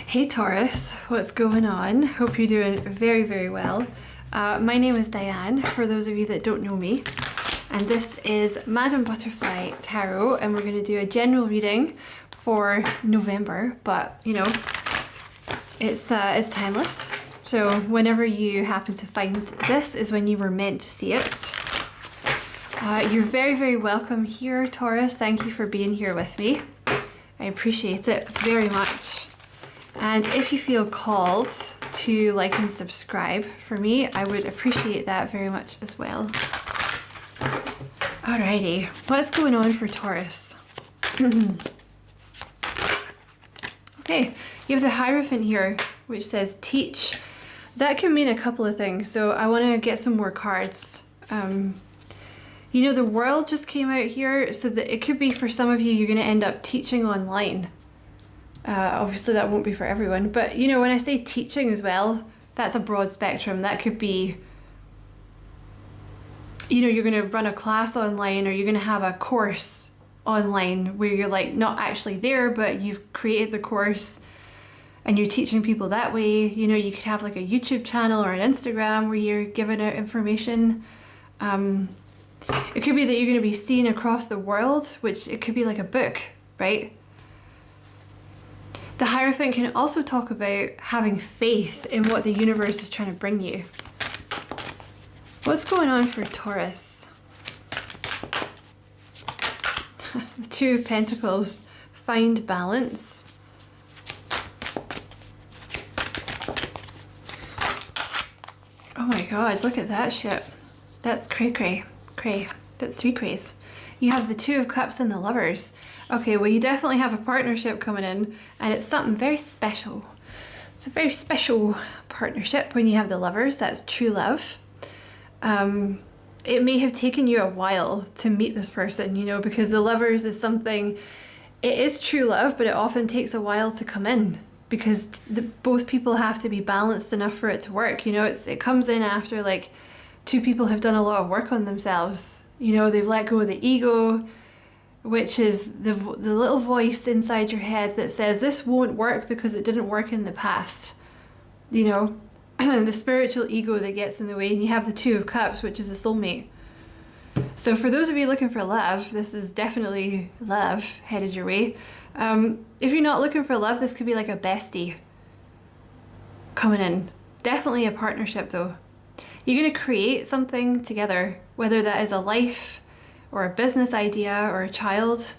Hey Taurus, what's going on? Hope you're doing very, very well. My name is Diane, for those of you that don't know me. And this is Madam Butterfly Tarot, and we're going to do a general reading for November, but you know, it's timeless. So whenever you happen to find this is when you were meant to see it. You're very, very welcome here, Taurus. Thank you for being here with me. I appreciate it very much. And if you feel called to like and subscribe for me, I would appreciate that very much as well. Alrighty, what's going on for Taurus? Okay, you have the Hierophant here, which says teach. That can mean a couple of things, so I want to get some more cards. You know, the World just came out here, so that it could be for some of you, you're going to end up teaching online. Obviously that won't be for everyone, but you know, when I say teaching as well, that's a broad spectrum. That could be, you know, you're going to run a class online, or you're going to have a course online where you're like not actually there, but you've created the course and you're teaching people that way. You know, you could have like a YouTube channel or an Instagram where you're giving out information. It could be that you're going to be seen across the world, which it could be like a book, right? The Hierophant can also talk about having faith in what the universe is trying to bring you. What's going on for Taurus? The Two of Pentacles. Find balance. Oh my god, look at that shit. That's cray. That's three crays. You have the Two of Cups and the Lovers. Okay, well you definitely have a partnership coming in, and it's something very special. It's a very special partnership when you have the Lovers. That's true love. It may have taken you a while to meet this person, you know, because the Lovers is something, it is true love, but it often takes a while to come in because both people have to be balanced enough for it to work. You know, it comes in after like two people have done a lot of work on themselves. You know, they've let go of the ego, which is the little voice inside your head that says this won't work because it didn't work in the past. You know, the spiritual ego that gets in the way. And you have the Two of Cups, which is the soulmate. So for those of you looking for love, this is definitely love headed your way. If you're not looking for love, this could be like a bestie coming in. Definitely a partnership though. You're going to create something together, whether that is a life or a business idea or a child.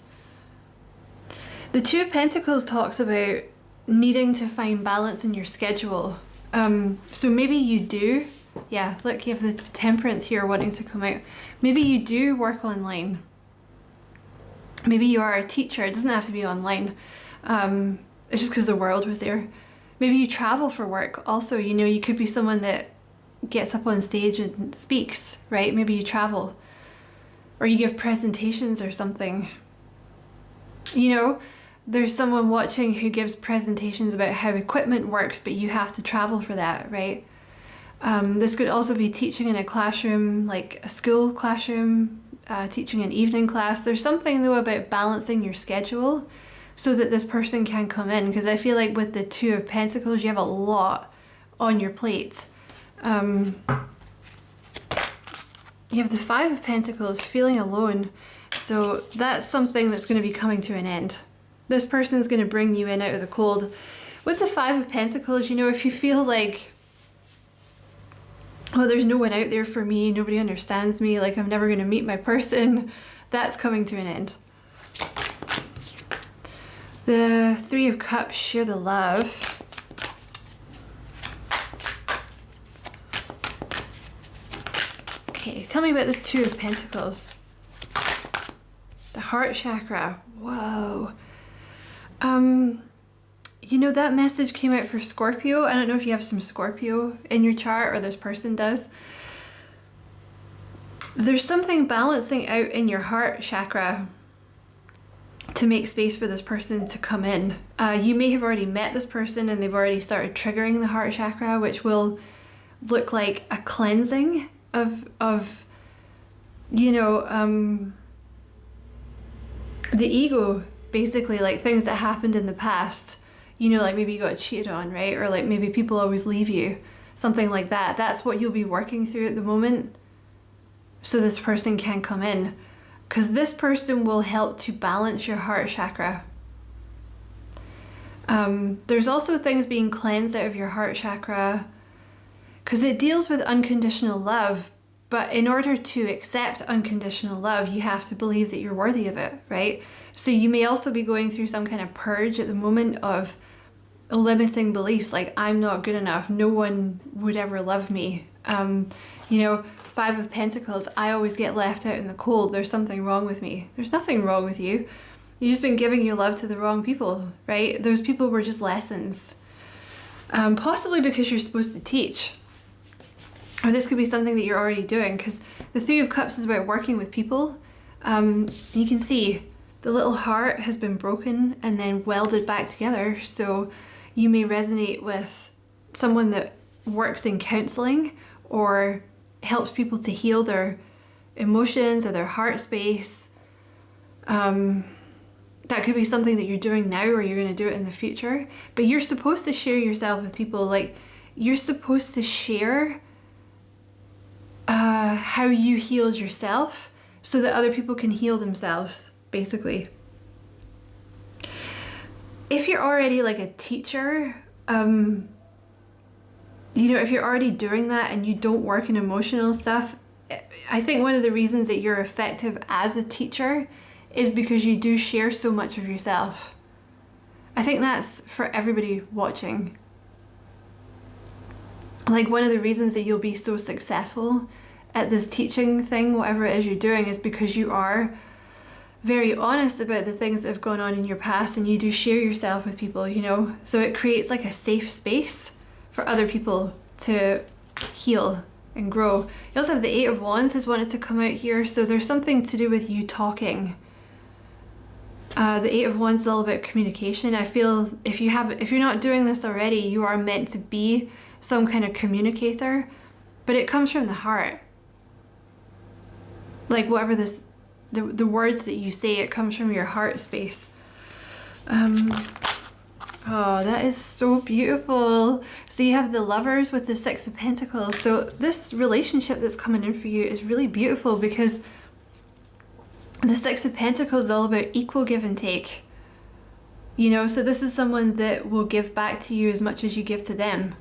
The Two of Pentacles talks about needing to find balance in your schedule. So maybe you do, yeah, look, you have the Temperance here wanting to come out. Maybe you do work online. Maybe you are a teacher. It doesn't have to be online. It's just because the World was there. Maybe you travel for work. Also, you know, you could be someone that gets up on stage and speaks, right? Maybe you travel. Or you give presentations or something. You know, there's someone watching who gives presentations about how equipment works, but you have to travel for that, right? This could also be teaching in a classroom, like a school classroom, teaching an evening class. There's something though about balancing your schedule so that this person can come in, because I feel like with the Two of Pentacles, you have a lot on your plate. You have the Five of Pentacles, feeling alone. So that's something that's going to be coming to an end. This person is going to bring you in out of the cold. With the Five of Pentacles, you know, if you feel like, oh, there's no one out there for me, nobody understands me, like I'm never going to meet my person, that's coming to an end. The Three of Cups, share the love. Okay, tell me about this Two of Pentacles. The heart chakra. Whoa. You know, that message came out for Scorpio. I don't know if you have some Scorpio in your chart, or this person does. There's something balancing out in your heart chakra to make space for this person to come in. You may have already met this person and they've already started triggering the heart chakra, which will look like a cleansing of you know, the ego, basically, like things that happened in the past. you know, like maybe you got cheated on, right? Or like maybe people always leave you, something like that. That's what you'll be working through at the moment. So this person can come in, because this person will help to balance your heart chakra. There's also things being cleansed out of your heart chakra, because it deals with unconditional love. But in order to accept unconditional love, you have to believe that you're worthy of it, right? So you may also be going through some kind of purge at the moment of limiting beliefs, like I'm not good enough, no one would ever love me. You know, 5 of Pentacles, I always get left out in the cold, there's something wrong with me. There's nothing wrong with you. You've just been giving your love to the wrong people, right? Those people were just lessons. Possibly because you're supposed to teach. Or this could be something that you're already doing, because the 3 of Cups is about working with people. You can see the little heart has been broken and then welded back together. So you may resonate with someone that works in counseling or helps people to heal their emotions or their heart space. That could be something that you're doing now, or you're going to do it in the future. But you're supposed to share yourself with people. Like, you're supposed to share how you healed yourself so that other people can heal themselves, basically. If you're already like a teacher, you know, if you're already doing that and you don't work in emotional stuff, I think one of the reasons that you're effective as a teacher is because you do share so much of yourself. I think that's for everybody watching. Like, one of the reasons that you'll be so successful at this teaching thing, whatever it is you're doing, is because you are very honest about the things that have gone on in your past, and you do share yourself with people, you know? So it creates like a safe space for other people to heal and grow. You also have the 8 of Wands has wanted to come out here, so there's something to do with you talking. The 8 of Wands is all about communication. I feel if you're not doing this already, you are meant to be some kind of communicator, but it comes from the heart. Like, whatever the words that you say, it comes from your heart space. Oh, that is so beautiful. So you have the Lovers with the 6 of Pentacles. So this relationship that's coming in for you is really beautiful, because the 6 of Pentacles is all about equal give and take. You know, so this is someone that will give back to you as much as you give to them.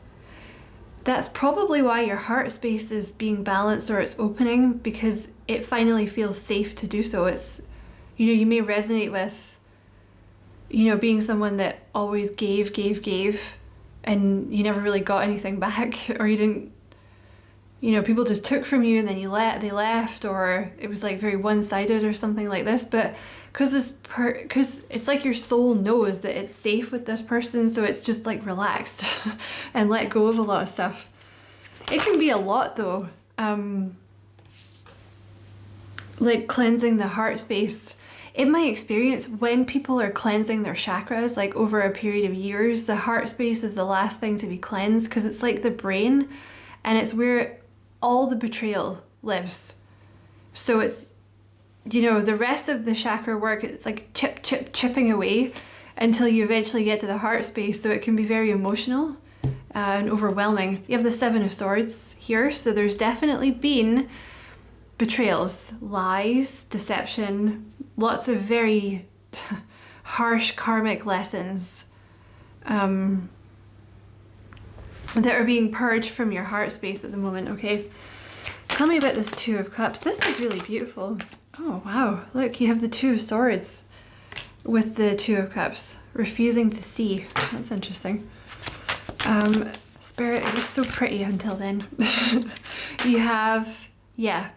That's probably why your heart space is being balanced, or it's opening, because it finally feels safe to do so. It's, you know, you may resonate with, you know, being someone that always gave, and you never really got anything back, or you didn't, you know, people just took from you and then they left, or it was like very one-sided or something like this. But because it's like your soul knows that it's safe with this person, so it's just like relaxed and let go of a lot of stuff. It can be a lot though, like cleansing the heart space. In my experience, when people are cleansing their chakras, like over a period of years, the heart space is the last thing to be cleansed, because it's like the brain, and it's where all the betrayal lives. So it's, you know, the rest of the chakra work, it's like chipping away until you eventually get to the heart space. So it can be very emotional and overwhelming. You have the 7 of Swords here, so there's definitely been betrayals, lies, deception, lots of very harsh karmic lessons that are being purged from your heart space at the moment, okay? Tell me about this 2 of Cups. This is really beautiful. Oh, wow. Look, you have the 2 of Swords with the 2 of Cups. Refusing to see. That's interesting. Spirit, it was so pretty until then. You have, yeah,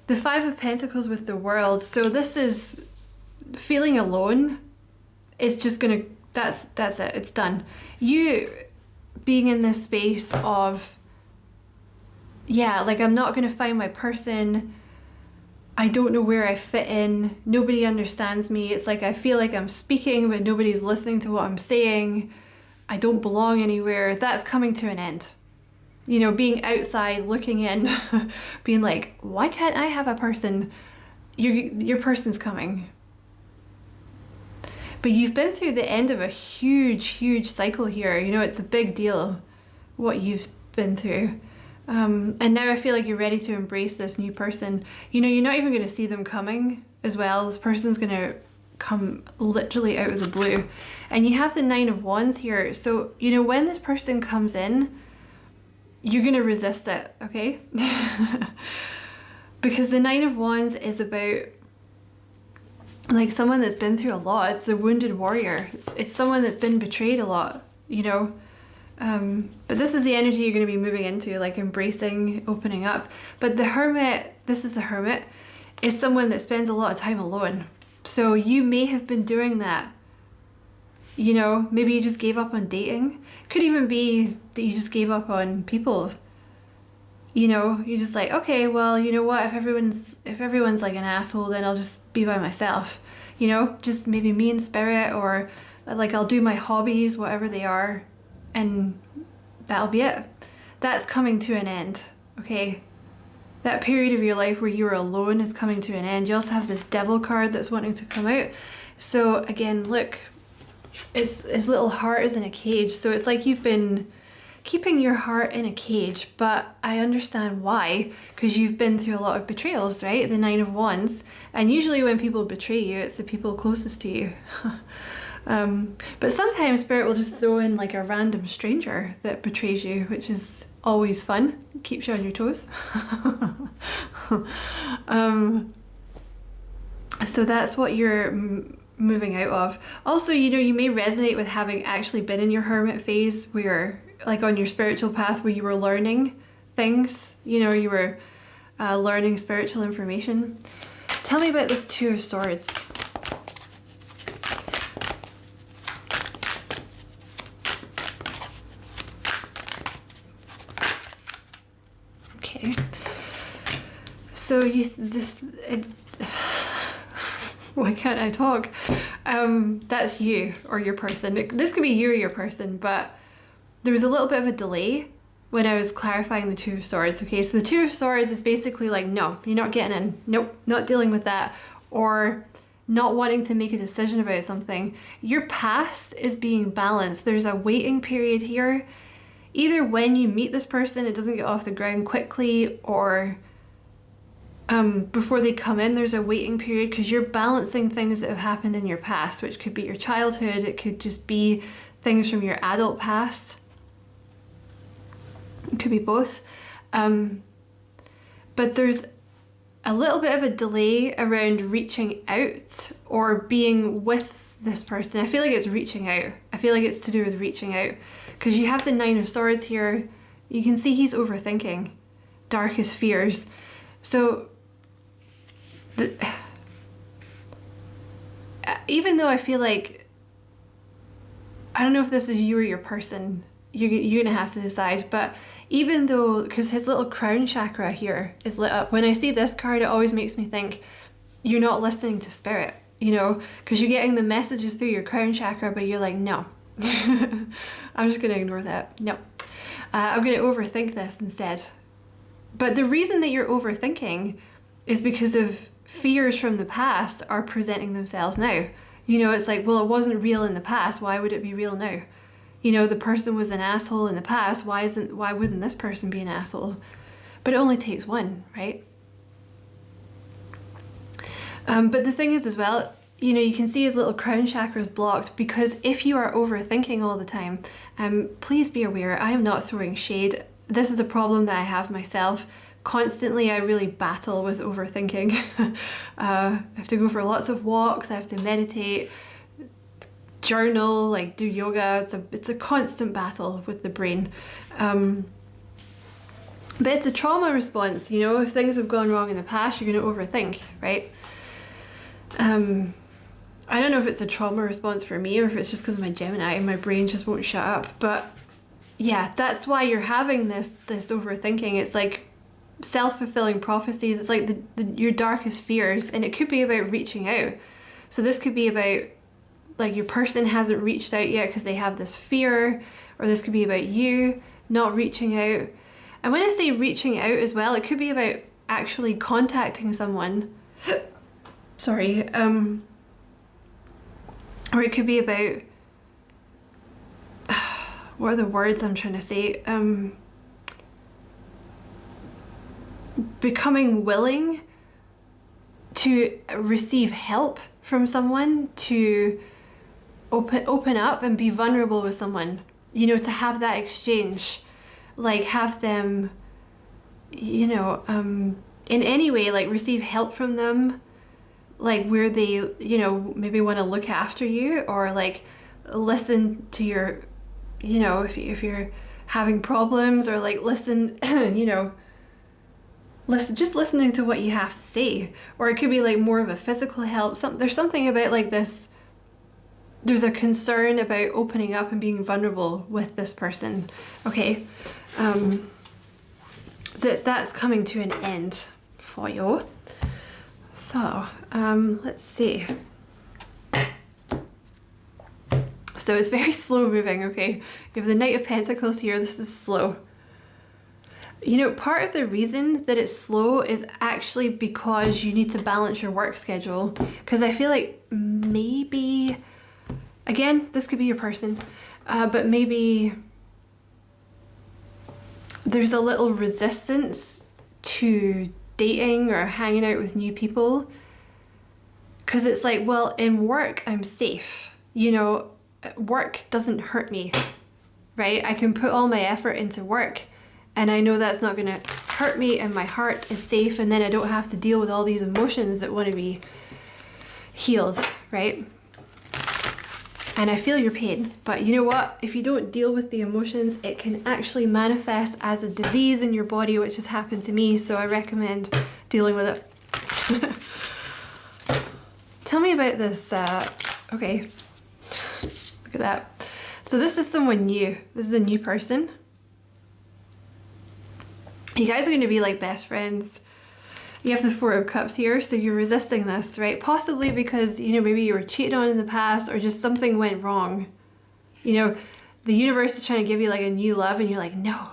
the 5 of Pentacles with the World. So this is feeling alone. It's just gonna, that's it. It's done. You being in this space of, yeah, like, I'm not gonna find my person. I don't know where I fit in. Nobody understands me. It's like I feel like I'm speaking, but nobody's listening to what I'm saying. I don't belong anywhere. That's coming to an end. You know, being outside, looking in, being like, why can't I have a person? Your person's coming. But you've been through the end of a huge cycle here. You know, it's a big deal what you've been through. And now I feel like you're ready to embrace this new person. You know, you're not even going to see them coming as well. This person's going to come literally out of the blue. And you have the Nine of Wands here. So, you know, when this person comes in, you're going to resist it, okay? Because the Nine of Wands is about like someone that's been through a lot. It's the wounded warrior. It's someone that's been betrayed a lot, you know? But this is the energy you're going to be moving into, like embracing, opening up. But the Hermit, this is the Hermit, is someone that spends a lot of time alone. So you may have been doing that. You know, maybe you just gave up on dating. Could even be that you just gave up on people. You know, you're just like, okay, well, you know what, if everyone's like an asshole, then I'll just be by myself. You know, just maybe me in spirit, or like I'll do my hobbies, whatever they are, and that'll be it. That's coming to an end, okay? That period of your life where you were alone is coming to an end. You also have this Devil card that's wanting to come out. So again, look, his little heart is in a cage. So it's like you've been keeping your heart in a cage, but I understand why, because you've been through a lot of betrayals, right? The Nine of Wands. And usually when people betray you, it's the people closest to you. But sometimes Spirit will just throw in like a random stranger that betrays you, which is always fun. Keeps you on your toes. So that's what you're moving out of. Also, you know, you may resonate with having actually been in your hermit phase, where like on your spiritual path, where you were learning things, you know, you were learning spiritual information. Tell me about this Two of Swords. Okay. So it's why can't I talk? That's you or your person. This could be you or your person, but there was a little bit of a delay when I was clarifying the Two of Swords. Okay, so the Two of Swords is basically like, no, you're not getting in. Nope, not dealing with that. Or not wanting to make a decision about something. Your past is being balanced. There's a waiting period here. Either when you meet this person, it doesn't get off the ground quickly, or before they come in, there's a waiting period, because you're balancing things that have happened in your past, which could be your childhood. It could just be things from your adult past. It could be both. But there's a little bit of a delay around reaching out or being with this person. I feel like it's reaching out. I feel like it's to do with reaching out, because you have the Nine of Swords here. You can see he's overthinking, darkest fears. So even though I feel like, I don't know if this is you or your person, you're gonna have to decide, but even though, because his little crown chakra here is lit up, when I see this card, it always makes me think you're not listening to spirit, you know, because you're getting the messages through your crown chakra, but you're like, no, I'm just gonna ignore that. No, I'm gonna overthink this instead. But the reason that you're overthinking is because of fears from the past are presenting themselves now. You know, it's like, well, it wasn't real in the past, why would it be real now? You know, the person was an asshole in the past, why wouldn't this person be an asshole? But it only takes one, right? But the thing is as well, you know, you can see his little crown chakra is blocked, because if you are overthinking all the time, please be aware, I am not throwing shade. This is a problem that I have myself. Constantly, I really battle with overthinking. I have to go for lots of walks, I have to meditate, journal, like do yoga. It's a constant battle with the brain. But it's a trauma response, you know, if things have gone wrong in the past, you're going to overthink, right? I don't know if it's a trauma response for me, or if it's just because of my Gemini and my brain just won't shut up. But yeah, that's why you're having this overthinking. It's like self-fulfilling prophecies. It's like your darkest fears, and it could be about reaching out. So this could be about, like, your person hasn't reached out yet because they have this fear, or this could be about you not reaching out. And when I say reaching out as well, it could be about actually contacting someone. Sorry. Or it could be about, what are the words I'm trying to say? Becoming willing to receive help from someone, to open up and be vulnerable with someone, you know, to have that exchange, like have them, you know, in any way, like receive help from them, like where they, you know, maybe want to look after you, or like listen to your, you know, if you're having problems, or like listen, you know, just listening to what you have to say. Or it could be like more of a physical help. There's something about like this, there's a concern about opening up and being vulnerable with this person. Okay, that's coming to an end for you. So let's see. So it's very slow moving. Okay, you have the Knight of Pentacles here. This is slow. You know, part of the reason that it's slow is actually because you need to balance your work schedule. Because I feel like maybe, again, this could be your person, but maybe there's a little resistance to dating or hanging out with new people. Because it's like, well, in work, I'm safe. You know, work doesn't hurt me, right? I can put all my effort into work, and I know that's not going to hurt me, and my heart is safe, and then I don't have to deal with all these emotions that want to be healed, right? And I feel your pain, but you know what? If you don't deal with the emotions, it can actually manifest as a disease in your body, which has happened to me, so I recommend dealing with it. Tell me about this, okay, look at that. So this is someone new. This is a new person. You guys are going to be like best friends. You have the Four of Cups here, so you're resisting this, right? Possibly because, you know, maybe you were cheated on in the past, or just something went wrong. You know, the universe is trying to give you like a new love, and you're like, no,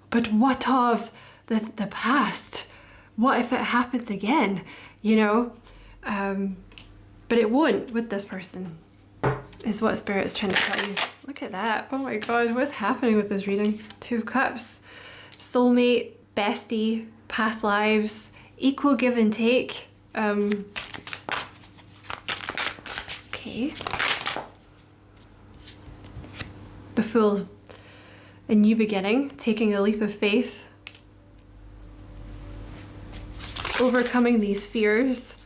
but what of the past? What if it happens again? You know? But it won't with this person, is what Spirit's trying to tell you. Look at that. Oh my God, what's happening with this reading? Two of Cups. Soulmate, bestie, past lives, equal give and take. Okay. The Fool. A new beginning, taking a leap of faith. Overcoming these fears.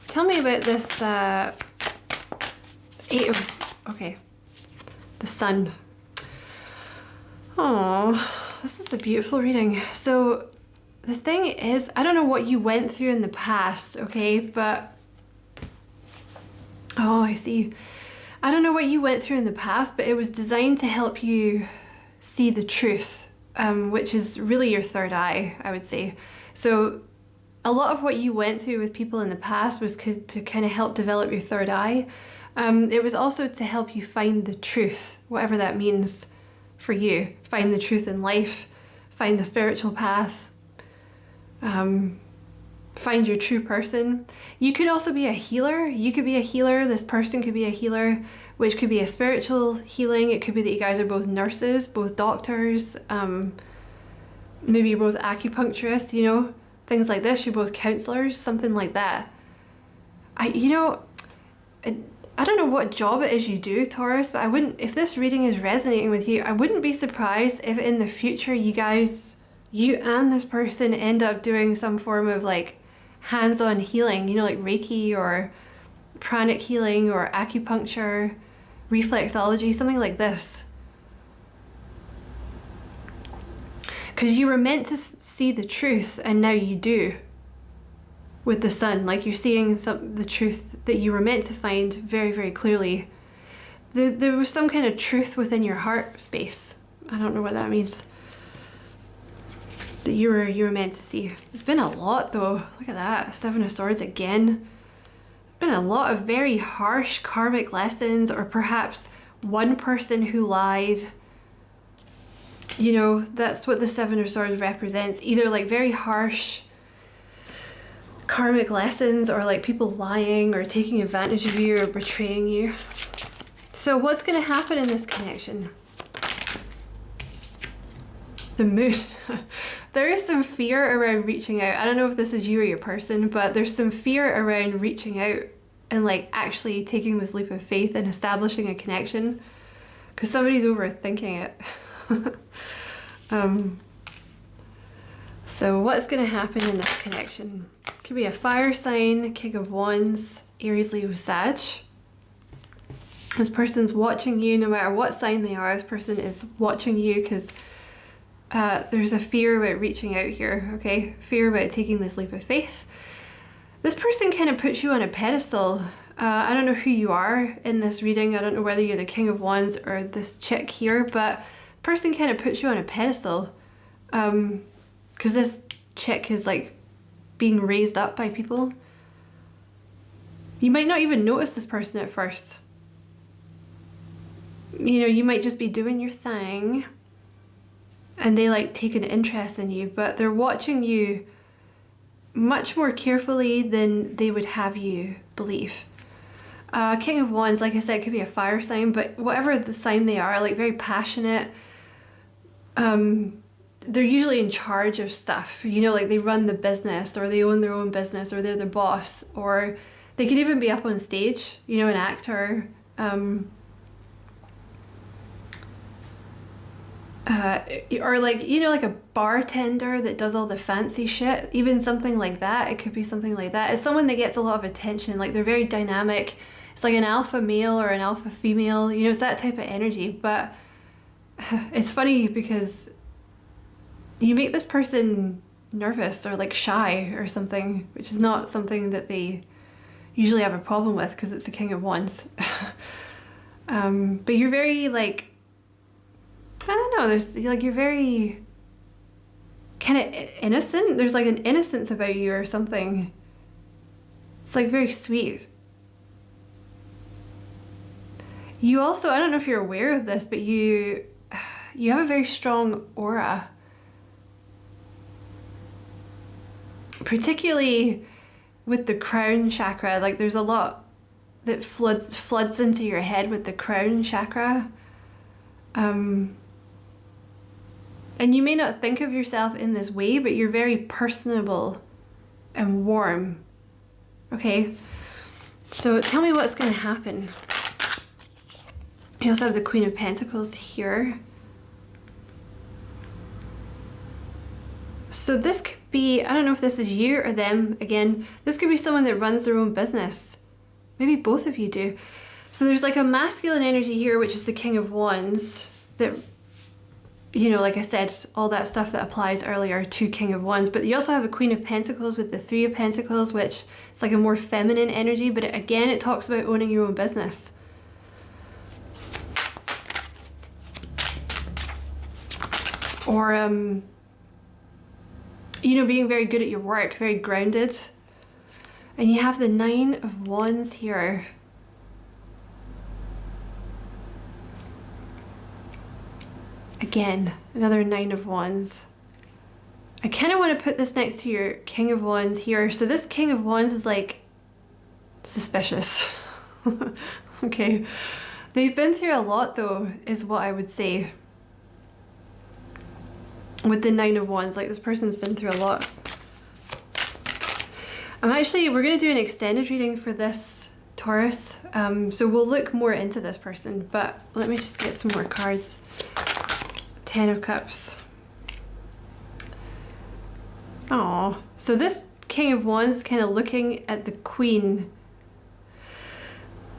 Tell me about this okay, the Sun. Oh, this is a beautiful reading. So the thing is, I don't know what you went through in the past, okay, but oh, I see. I don't know what you went through in the past, but it was designed to help you see the truth, which is really your third eye, I would say. So a lot of what you went through with people in the past was to kind of help develop your third eye. It was also to help you find the truth, whatever that means for you. Find the truth in life, find the spiritual path, find your true person. You could also be a healer. You could be a healer. This person could be a healer, which could be a spiritual healing. It could be that you guys are both nurses, both doctors, maybe you're both acupuncturists, you know, things like this. You're both counselors, something like that. I don't know what job it is you do, Taurus, but I wouldn't, if this reading is resonating with you, I wouldn't be surprised if in the future you and this person end up doing some form of like hands-on healing, you know, like Reiki or pranic healing or acupuncture, reflexology, something like this. Because you were meant to see the truth, and now you do. With the Sun, like you're seeing the truth that you were meant to find very, very clearly. There was some kind of truth within your heart space. I don't know what that means. That you were meant to see. It's been a lot though. Look at that. Seven of Swords again. Been a lot of very harsh karmic lessons, or perhaps one person who lied. You know, that's what the Seven of Swords represents. Either like very harsh karmic lessons, or like people lying or taking advantage of you or betraying you. So what's going to happen in this connection? The moon. There is some fear around reaching out. I don't know if this is you or your person, but there's some fear around reaching out and like actually taking this leap of faith and establishing a connection, because somebody's overthinking it. So what's going to happen in this connection? Could be a fire sign, King of Wands, Aries, Leo, Sag. This person's watching you no matter what sign they are. This person is watching you because there's a fear about reaching out here, okay? Fear about taking this leap of faith. This person kind of puts you on a pedestal. I don't know who you are in this reading. I don't know whether you're the King of Wands or this chick here, but person kind of puts you on a pedestal. Because this chick is like being raised up by people. You might not even notice this person at first. You know, you might just be doing your thing and they like take an interest in you, but they're watching you much more carefully than they would have you believe. King of Wands, like I said, it could be a fire sign, but whatever the sign they are, like very passionate. They're usually in charge of stuff, you know, like they run the business, or they own their own business, or they're the boss, or they could even be up on stage, you know, an actor. Or like, you know, like a bartender that does all the fancy shit, even something like that. It could be something like that. It's someone that gets a lot of attention, like they're very dynamic. It's like an alpha male or an alpha female, you know, it's that type of energy. But it's funny because you make this person nervous or like shy or something, which is not something that they usually have a problem with because it's the King of Wands. But you're very like, I don't know, there's like, you're very kind of innocent. There's like an innocence about you or something. It's like very sweet. You also, I don't know if you're aware of this, but you have a very strong aura. Particularly with the crown chakra, like there's a lot that floods into your head with the crown chakra. And you may not think of yourself in this way, but you're very personable and warm. Okay, so tell me what's going to happen. You also have the Queen of Pentacles here. So this could be, I don't know if this is you or them again. This could be someone that runs their own business. Maybe both of you do. So there's like a masculine energy here, which is the King of Wands, that, you know, like I said, all that stuff that applies earlier to King of Wands. But you also have a Queen of Pentacles with the Three of Pentacles, which is like a more feminine energy, but again, it talks about owning your own business. Or, you know, being very good at your work, very grounded. And you have the Nine of Wands here. Again, another Nine of Wands. I kind of want to put this next to your King of Wands here. So this King of Wands is like suspicious. Okay. They've been through a lot though, is what I would say. With the Nine of Wands, like this person's been through a lot. We're going to do an extended reading for this Taurus. So we'll look more into this person, but let me just get some more cards. Ten of Cups. Oh, so this King of Wands is kind of looking at the Queen,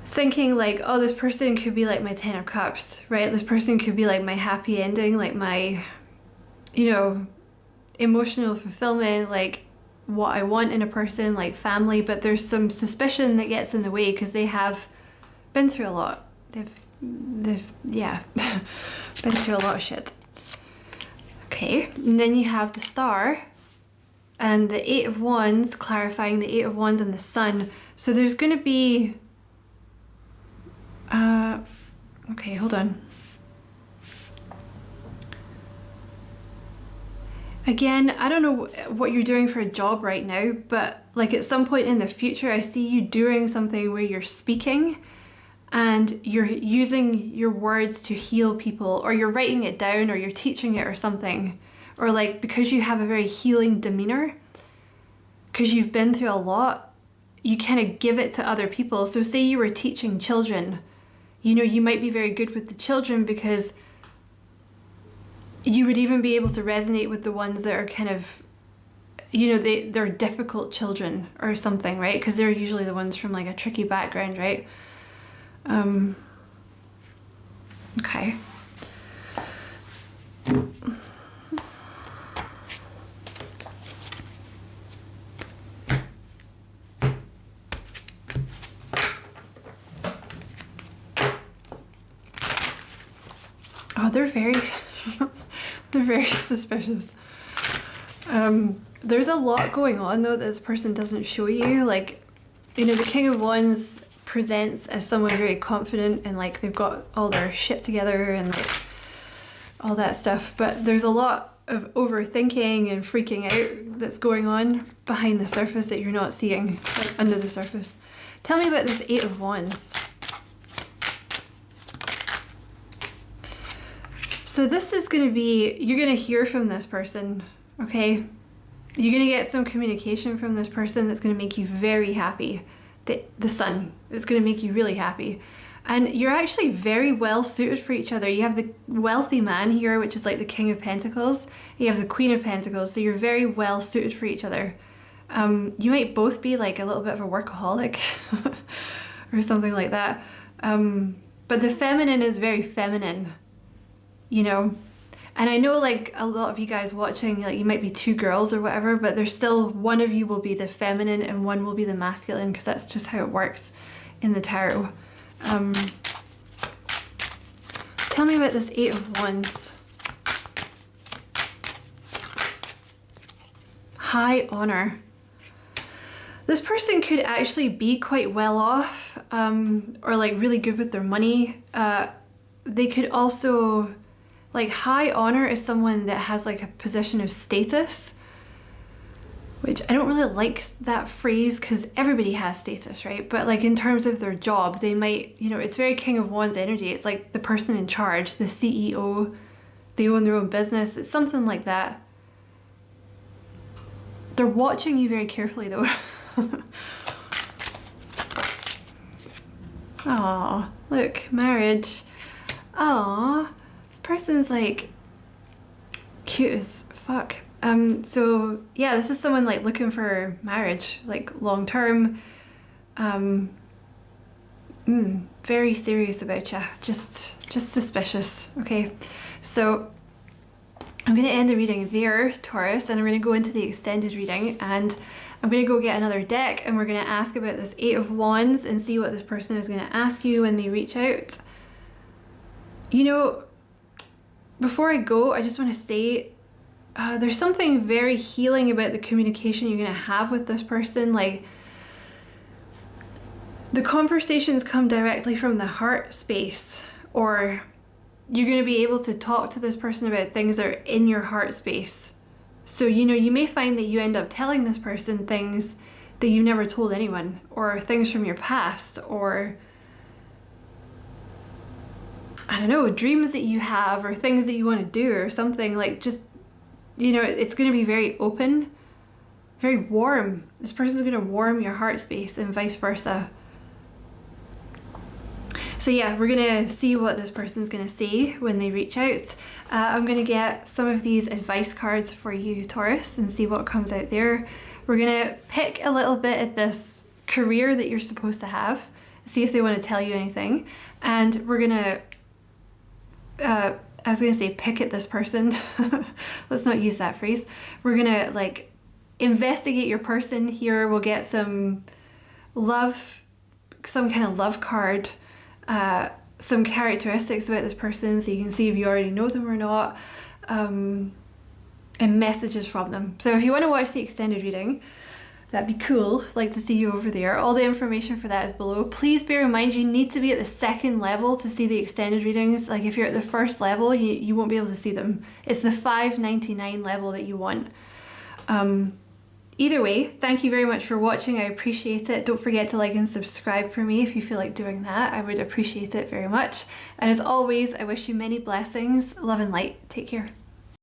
thinking like, oh, this person could be like my Ten of Cups, right? This person could be like my happy ending, like my, you know, emotional fulfillment, like what I want in a person, like family. But there's some suspicion that gets in the way because they have been through a lot. They've yeah, been through a lot of shit. Okay, and then you have the Star and the Eight of Wands, clarifying the Eight of Wands and the Sun. So there's going to be, okay, hold on. Again, I don't know what you're doing for a job right now, but like at some point in the future, I see you doing something where you're speaking and you're using your words to heal people, or you're writing it down, or you're teaching it or something. Or like, because you have a very healing demeanor, because you've been through a lot, you kind of give it to other people. So say you were teaching children, you know, you might be very good with the children because you would even be able to resonate with the ones that are kind of, you know, they're difficult children or something, right? Because they're usually the ones from like a tricky background, right? Okay. Oh, they're very, they're very suspicious. There's a lot going on though that this person doesn't show you. Like, you know, the King of Wands presents as someone very confident and like they've got all their shit together and like all that stuff. But there's a lot of overthinking and freaking out that's going on behind the surface that you're not seeing, like under the surface. Tell me about this Eight of Wands. So this is going to be, you're going to hear from this person, okay? You're going to get some communication from this person that's going to make you very happy. The Sun is going to make you really happy. And you're actually very well suited for each other. You have the wealthy man here, which is like the King of Pentacles. You have the Queen of Pentacles, so you're very well suited for each other. You might both be like a little bit of a workaholic or something like that. But the feminine is very feminine. You know, and I know like a lot of you guys watching, like you might be two girls or whatever, but there's still one of you will be the feminine and one will be the masculine, because that's just how it works in the tarot. Tell me about this Eight of Wands. High honor. This person could actually be quite well off, or like really good with their money. They could also, like, high honor is someone that has like a position of status, which I don't really like that phrase because everybody has status, right? But like in terms of their job, they might, you know, it's very King of Wands energy. It's like the person in charge, the CEO, they own their own business. It's something like that. They're watching you very carefully though. Aw, look, marriage. Aw. Person's like cute as fuck. So yeah, this is someone like looking for marriage, like long term. Very serious about you. Just suspicious. Okay, so I'm gonna end the reading there, Taurus, and I'm gonna go into the extended reading, and I'm gonna go get another deck, and we're gonna ask about this Eight of Wands and see what this person is gonna ask you when they reach out. You know, before I go, I just want to say there's something very healing about the communication you're going to have with this person. Like, the conversations come directly from the heart space, or you're going to be able to talk to this person about things that are in your heart space. So, you know, you may find that you end up telling this person things that you've never told anyone, or things from your past, or I don't know, dreams that you have or things that you want to do or something. Like, just, you know, it's going to be very open, very warm. This person's going to warm your heart space and vice versa. So yeah, we're going to see what this person's going to say when they reach out. I'm going to get some of these advice cards for you, Taurus, and see what comes out there. We're going to pick a little bit at this career that you're supposed to have, see if they want to tell you anything. And we're going to I was gonna say pick at this person. Let's not use that phrase. We're gonna like investigate your person here. We'll get some love, some kind of love card, some characteristics about this person so you can see if you already know them or not, and messages from them. So if you want to watch the extended reading, That'd be cool. Like to see you over there. All the information for that is below. Please bear in mind you need to be at the second level to see the extended readings. Like if you're at the first level, you won't be able to see them. It's the 599 level that you want. Either way, thank you very much for watching. I appreciate it. Don't forget to like and subscribe for me if you feel like doing that. I would appreciate it very much. And as always, I wish you many blessings, love and light. Take care.